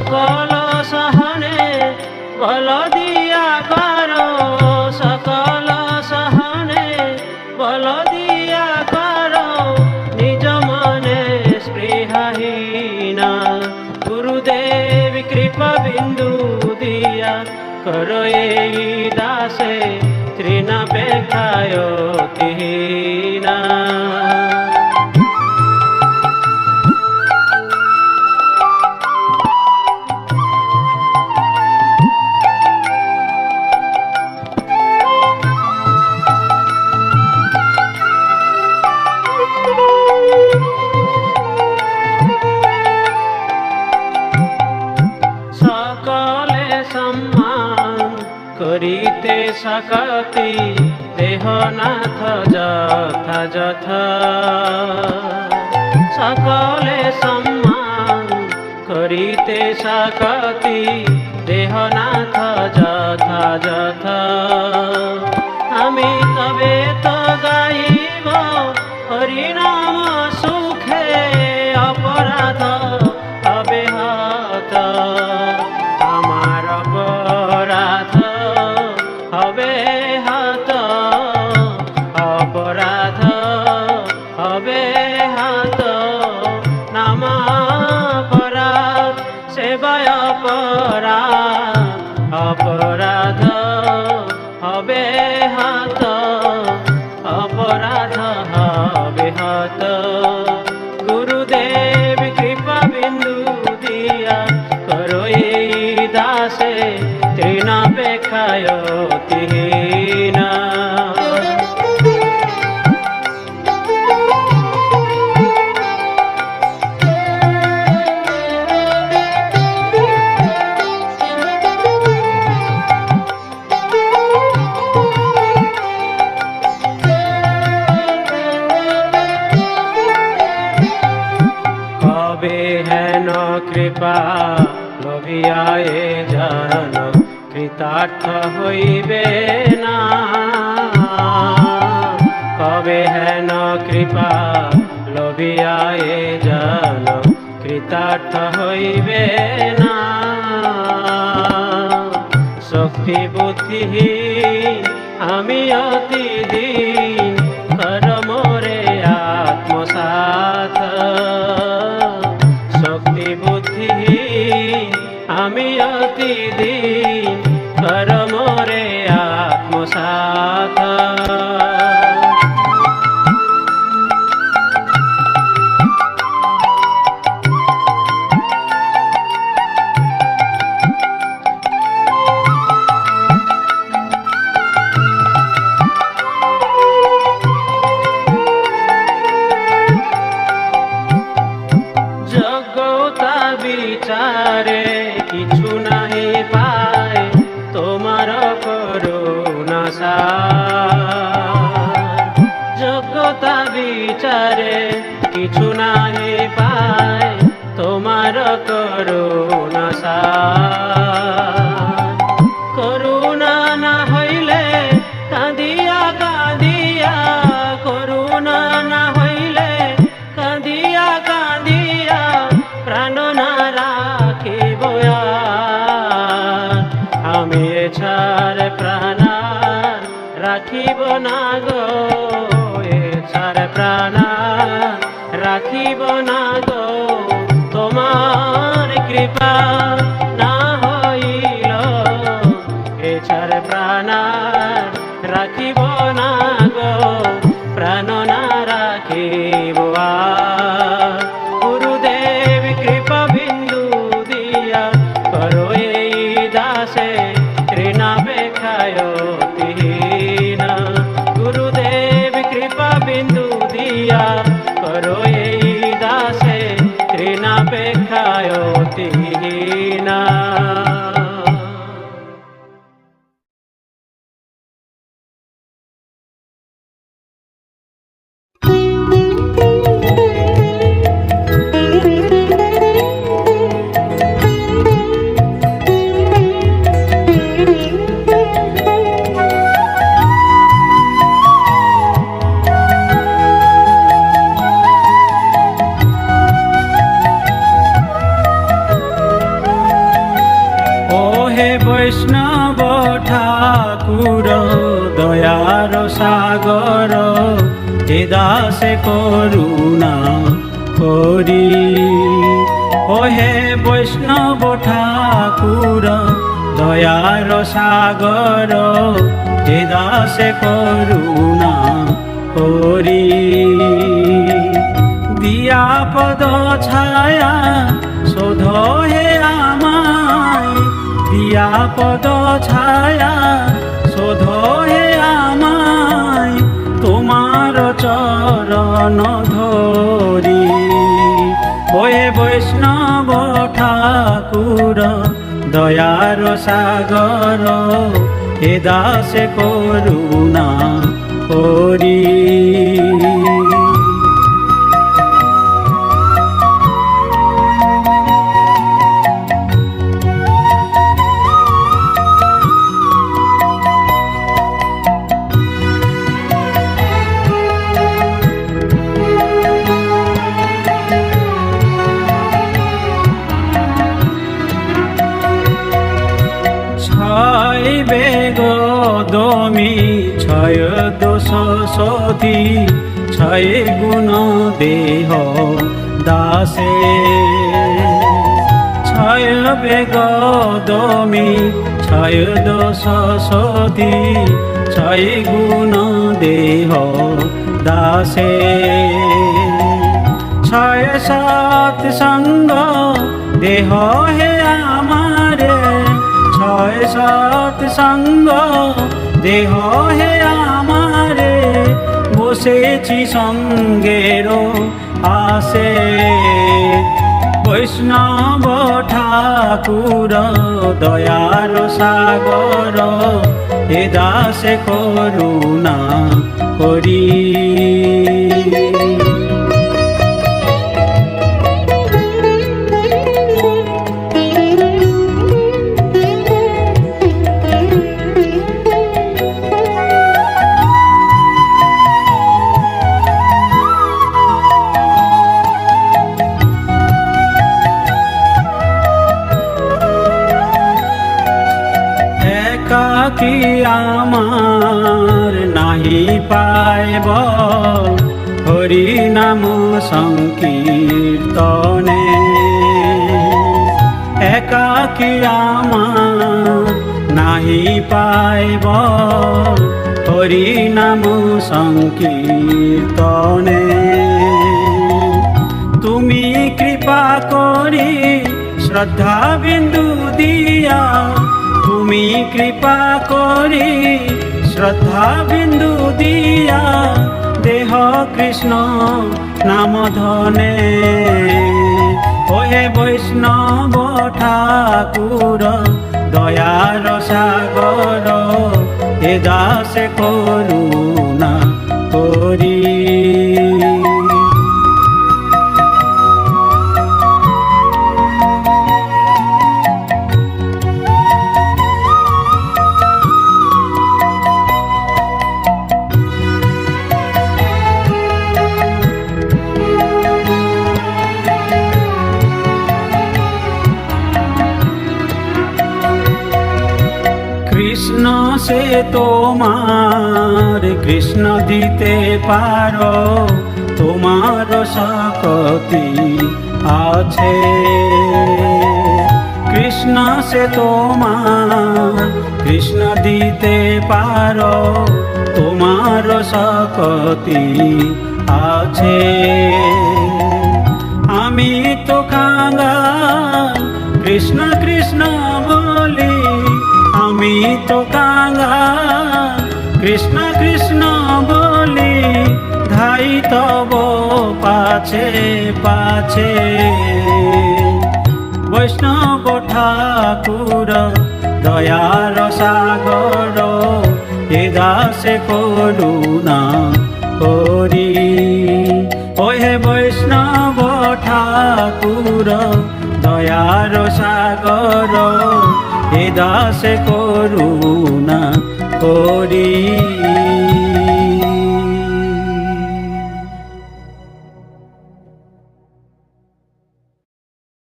সকল সহনে বল দিয়া করো, সকল সহনে বল দিয়া করো, নিজ মনে স্পৃহাহীনা। গুরুদেব কৃপা বিন্দু দিয়া করো এই দাসে তৃণাপেক্ষায়তিহীনা। সকলে সম্মান করিতে সকতি দেহনাথ যথাযথ। সকলে সম্মান করিতে সকতি দেহনাথ যথাযথ। আমি তবে তো গাইব হরিনাম সুখে, অপরাধ হবে হত। আমার অপরাধ হবে হত, অপরাধ হবে হত। নামাপরাধ সেবায় অপরাধ, অপরাধ হবে হত, অপরাধ হবে হত। গুরুদেব কৃপা বিন্দু দিয়া করো এই দাসে তৃণাপেক্ষায়তিহীনা। কবে হেন কৃপা লোভিয়া এ জন কৃতার্থ হইবে না। কবে হেন কৃপা লোভিয়া এ জন কৃতার্থ হইবে না। শক্তি বুদ্ধিহীন আমি অতি দিন, কর মোরে আত্মসাৎ। শক্তি বুদ্ধিহীন আমি অতি দিন, কর মোরে আত্মসাৎ। যোগ্যতা বিচারে কিছু নাহি পায়, তোমার করুণা সার। যোগ্যতা বিচারে কিছু নাহি পায়, তোমার করুণা সার। করুণা না হইলে কাঁদিয়া কাঁদিয়া, করুণা না হইলে কাঁদিয়া কাঁদিয়া, প্রাণ না রাখিব আর। আমি এছাড় প্রাণ রাখিব না গো, এছাড় প্রাণ রাখিব না গো। তোমার কৃপা না হইল এছাড় প্রাণ রাখিব না গো, প্রাণ না রাখিব আর। গুরুদেব কৃপা বিন্দু দিয়া করো এই দাসে তৃণাপেক্ষায়তিহীনা। গুরুদেব কৃপা বিন্দু দিয়া করো এই দাসে তৃণাপেক্ষায়তিহীনা। হে বৈষ্ণব ঠাকুর দয়ার সাগর, হে দাসে করুণা করি। ও হে বৈষ্ণব ঠাকুর দয়ার সাগর, হে দাসে করুণা করি। দিয়া পদ ছায়া শোধ হে আমায়, দিয়া পদ ছায়া শোধ হে আমায়, তোমার চরণ ধরি। ওহে বৈষ্ণব ঠাকুর দয়ার সাগর, হে দাসে করুণা করি। ছয় বেগ দমি ছয় দোষ সতি, ছয় গুণ দেহ দাসে। ছয় বেগ দমি ছয় দোষ সতি, ছয় গুণ দেহ দাসে। ছয় সৎ সঙ্গ দেহ হে আমারে, ছয় সৎ সঙ্গ দেহ হে আমারে, বসেছি সঙ্গের আসে। বৈষ্ণব ঠাকুর দয়ার সাগর, হে দাসে করুণা করি। একাকী আমার নাহি পাইব, হরি নাম সংকীর্তনে। একাকী আমার নাহি পাইব, হরি নাম সংকীর্তনে। তুমি কৃপা করি শ্রদ্ধা বিন্দু দিয়া, তুমি কৃপা করি শ্রদ্ধা বিন্দু দিয়া, দেহ কৃষ্ণ নাম ধনে। ওহে বৈষ্ণব ঠাকুর দয়ার সাগর, হে দাসে করুণা করি। কৃষ্ণ সে তোমার কৃষ্ণ দিতে পারো, তোমার শক্তি আছে। কৃষ্ণ সে তোমার কৃষ্ণ দিতে পারো, তোমার শক্তি আছে। আমি তো কাঙ্গাল কৃষ্ণ কৃষ্ণ বলি, আমি তো কাঙ্গাল কৃষ্ণ কৃষ্ণ বলি, ধাই তব পাছে পাছে। বৈষ্ণব ঠাকুর দয়ার সাগর, হে দাসে করুণা করি। ওহে বৈষ্ণব ঠাকুর দয়ার সাগর, হে দাসে করুণা করি।